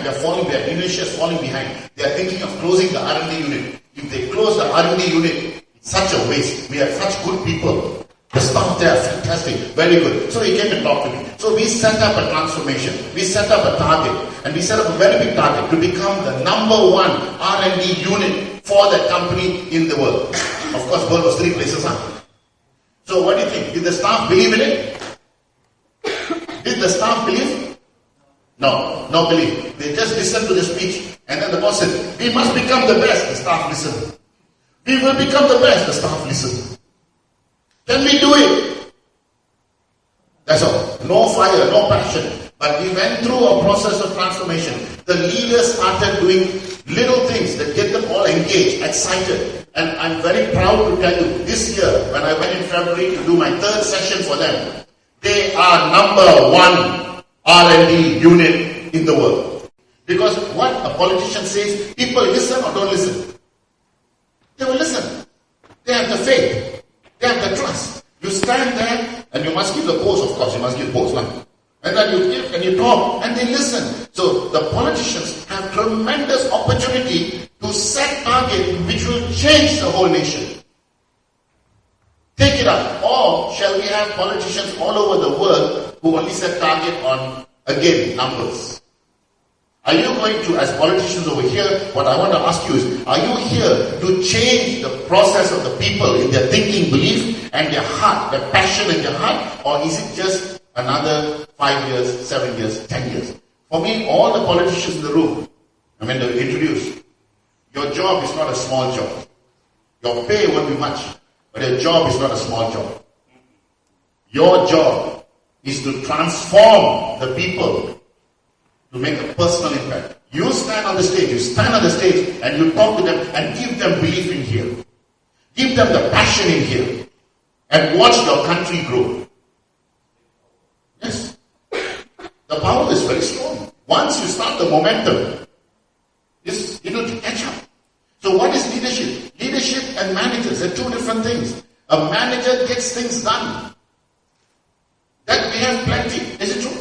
We are falling behind. Indonesia is falling behind. They are thinking of closing the R&D unit. If they close the R&D unit, it's such a waste. We have such good people. The staff there are fantastic, very good. So he came and talked to me. So we set up a transformation. We set up a target. And we set up a very big target to become the #1 R&D unit for that company in the world. Of course, world was 3 places. So what do you think? Did the staff believe in it? Did the staff believe? No, no belief. They just listened to the speech. And then the boss said, we must become the best. The staff listened. We will become the best. The staff listened. Can we do it? That's all. No fire, no passion. But we went through a process of transformation. The leaders started doing little things that get them all engaged, excited. And I'm very proud to tell you, this year, when I went in February to do my 3rd session for them, they are #1 R&D unit in the world. Because what a politician says, people listen or don't listen. They will listen. They have the faith. They have the trust. You stand there and you must give the pose, of course. You must give pose. And then you give and you talk and they listen. So the politicians have tremendous opportunity to set targets which will change the whole nation. Take it up. Or shall we have politicians all over the world who only set target on, again, numbers? Are you going to, as politicians over here, what I want to ask you is, are you here to change the process of the people in their thinking, belief, and their heart, their passion in their heart? Or is it just another 5 years, 7 years, 10 years? For me, all the politicians in the room, I mean, they're introduced. Your job is not a small job. Your pay won't be much, but your job is not a small job. Your job is to transform the people to make a personal impact. You stand on the stage, and you talk to them and give them belief in here. Give them the passion in here. And watch your country grow. Yes. The power is very strong. Once you start the momentum, it will catch up. So what is leadership? Leadership and managers are 2 different things. A manager gets things done. That we have plenty. Is it true?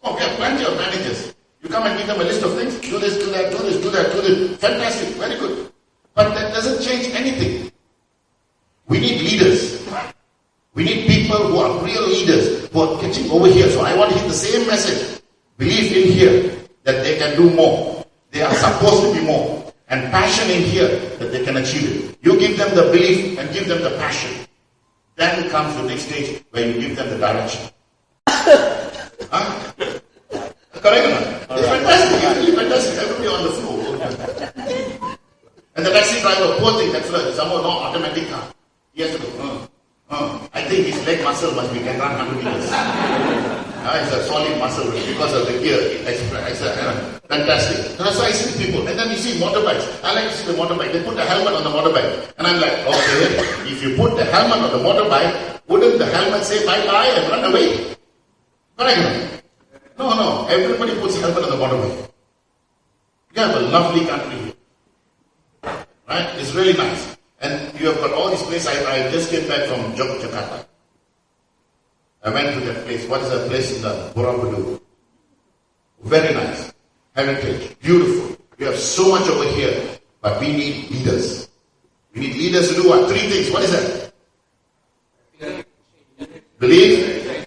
Oh, we have plenty of managers. You come and give them a list of things. Do this, do that, do this, do that, do this. Fantastic, very good. But that doesn't change anything. We need leaders. We need people who are real leaders, who are catching over here. So I want to hit the same message. Believe in here that they can do more. They are supposed to be more. And passion in here that they can achieve it. You give them the belief and give them the passion. Then comes the next stage where you give them the direction. Correct or not? It's fantastic. It's fantastic. Everybody on the floor. And the taxi driver, poor thing, that's right. Someone no automatic car. He has to go. I think his leg muscle must be 100 meters. It's a solid muscle because of the gear. It's fantastic. That's why I see people. And then you see motorbikes. I like to see the motorbike. They put the helmet on the motorbike. And I'm like, okay, if you put the helmet on the motorbike, wouldn't the helmet say bye-bye and run away? Correct? No. Everybody puts helmet on the motorbike. You have a lovely country here. Right? It's really nice. And you have got all these places. I just came back from Jakarta. I went to that place. What is that place in the Borobudur? Very nice. Heritage. Beautiful. We have so much over here. But we need leaders. We need leaders to do what? 3 things. What is that? Belief,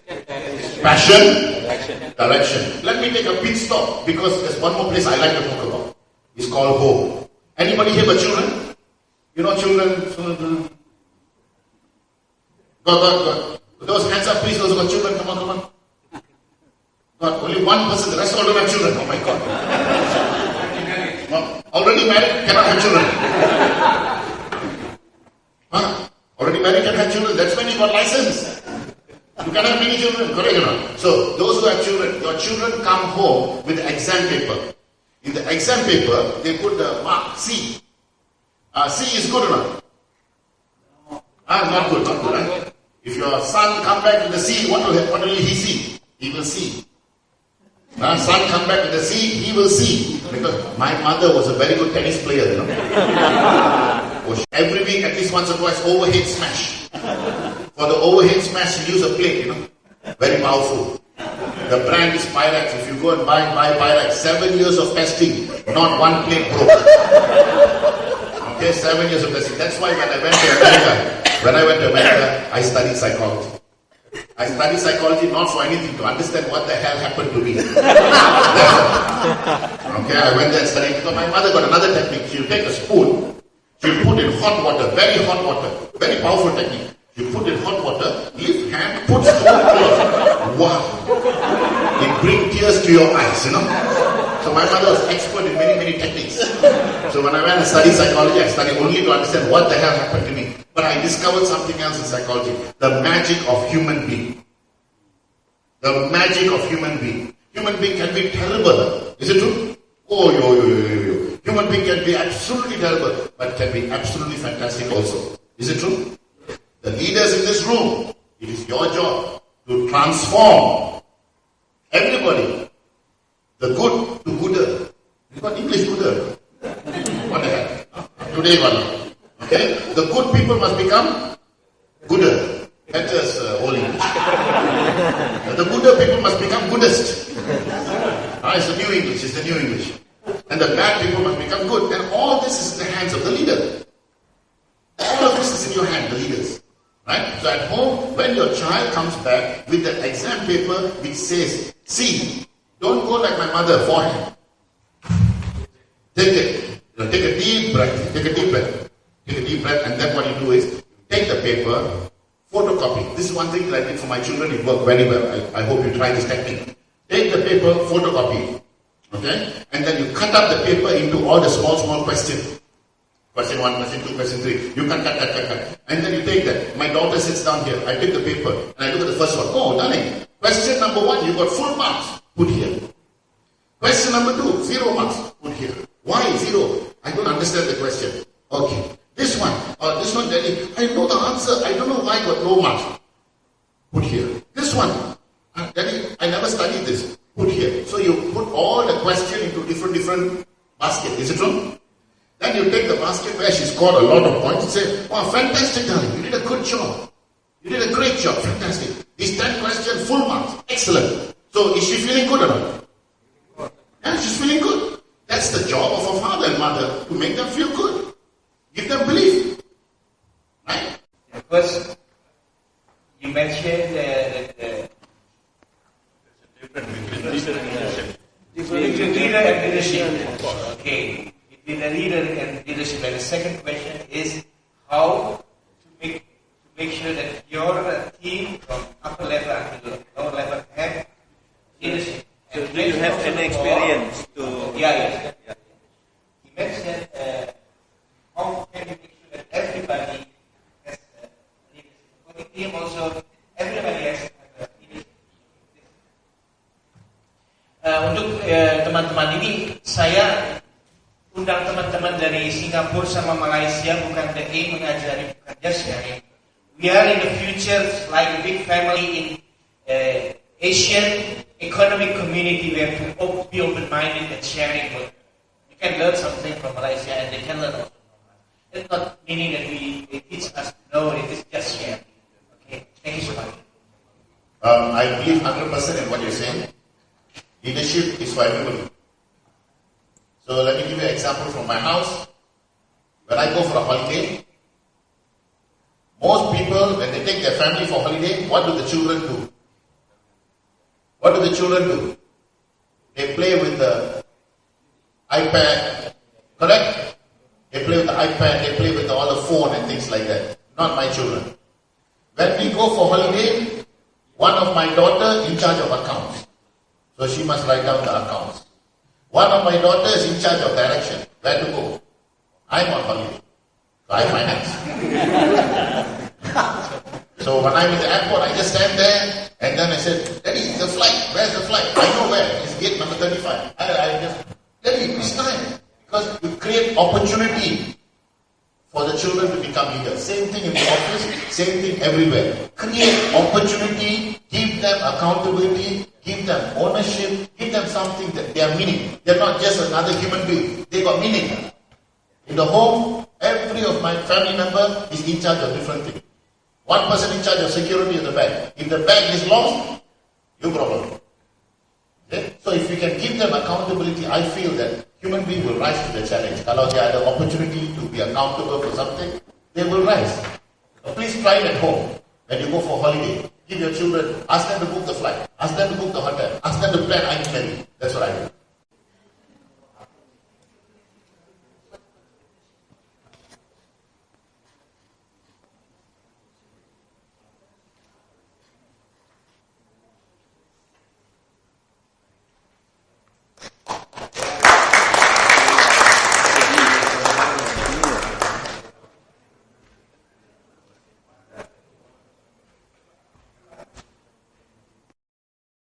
passion, direction. Let me take a pit stop because there's one more place I like to talk about. It's called home. Anybody here got children? You know children? Got. Those hands up please, those who got children. Come on. Got only one person, the rest all don't have children. Oh my God. Already married, cannot have children. Already married, can have children. That's when you got license. You can have many children, correct or not? So, those who have children, your children come home with the exam paper. In the exam paper, they put the mark C. C is good or not? Not good, right? If your son come back with the C, what will he see? He will see. Son come back with the C, he will see. Because my mother was a very good tennis player, you know. Every week, at least once or twice, overhead smash. For the overhead smash, she used a plate, you know. Very powerful. The brand is Pyrex. If you go and buy Pyrex, 7 years of testing, not one plate broke. Okay, 7 years of testing. That's why when I went to America, I studied psychology. I studied psychology not for anything, to understand what the hell happened to me. Okay, I went there and studied because my mother got another technique. She'll take a spoon, she'll put in hot water, very hot water, very powerful technique. You put in hot water, lift hand, put spoon close. Wow! It brings tears to your eyes, you know. So my mother was expert in many techniques. So when I went and studied psychology, I studied only to understand what the hell happened to me. But I discovered something else in psychology. The magic of human being. The magic of human being. Human being can be terrible. Is it true? Oh, yo. Human being can be absolutely terrible, but can be absolutely fantastic also. Is it true? The leaders in this room, it is your job to transform everybody. The good to gooder. You got English gooder. What the hell? Today one. Okay? The good people must become gooder. That's just old English. The gooder people must become goodest. It's the new English. It's the new English. And the bad people must become good. And all this is in the hands of the leader. All of this is in your hand, the leaders. Right? So at home, when your child comes back with an exam paper which says, see, don't go like my mother, forehand. Take it. Take a deep breath. Take a deep breath. Take a deep breath, and then what you do is, take the paper, photocopy. This is one thing that I did for my children. It worked very well. I hope you try this technique. Take the paper, photocopy. Okay? And then you cut up the paper into all the small questions. Question 1, question 2, question 3. You cut. And then you take that. My daughter sits down here. I take the paper and I look at the first one. Oh, darling. Question number 1, you got full marks. Put here. Question number 2, 0 marks. Put here. Why 0? I don't understand the question. Okay. This one, Daddy, I know the answer. I don't know why I got low marks. Put here. This one, Daddy, I never studied this. Put here. So you put all the question into different baskets. Is it true? Then you take the basket where she scored a lot of points and say, oh, fantastic, darling. You did a good job. You did a great job. Fantastic. These 10 questions, full marks. Excellent. So is she feeling good or not? Yeah, she's feeling good. That's the job of a father and mother, to make them feel good. Give them belief. Right? First, you mentioned that leader and leadership. Okay. Between the leader and leadership. And the second question is how to make sure that your team from upper level until lower level have leadership. So do you have any experience to... Yeah. He mentioned how can you make sure that everybody has leadership. For the team also, everybody has leadership. Untuk teman-teman ini, saya undang teman-teman dari Singapura sama Malaysia, bukan the aim mengajari, bukan just sharing. We are in the future like a big family in Asian economic community. We have to be open-minded and sharing. But you can learn something from Malaysia and they can learn also from us. It's not meaning that they teach us to know, it is just sharing. Okay, thank you so much. I believe 100% in what you're saying. Leadership is for everybody. So let me give you an example from my house. When I go for a holiday, most people, when they take their family for holiday, what do the children do? What do the children do? They play with the iPad, correct? They play with the iPad, they play with all the phone and things like that. Not my children. When we go for holiday, one of my daughter in charge of accounts. So she must write down the accounts. One of my daughters in charge of direction. Where to go? I'm on holiday. So I finance. So when I'm in the airport, I just stand there and then I said, Daddy, the flight, where's the flight? I know where. It's gate number 35. I just, Daddy, it's time. Because you create opportunity for the children to become leaders. Same thing in the office, same thing everywhere. Create opportunity, give them accountability, give them ownership, give them something that they are meaning. They're not just another human being. They got meaning. In the home, every of my family member is in charge of different things. One person in charge of security of the bag. If the bag is lost, your problem. Okay? So if we can give them accountability, I feel that human beings will rise to the challenge. Kalau they have the opportunity to be accountable for something, they will rise. Please try it at home. When you go for holiday, give your children, ask them to book the flight, ask them to book the hotel, ask them to plan itinerary. That's what I do.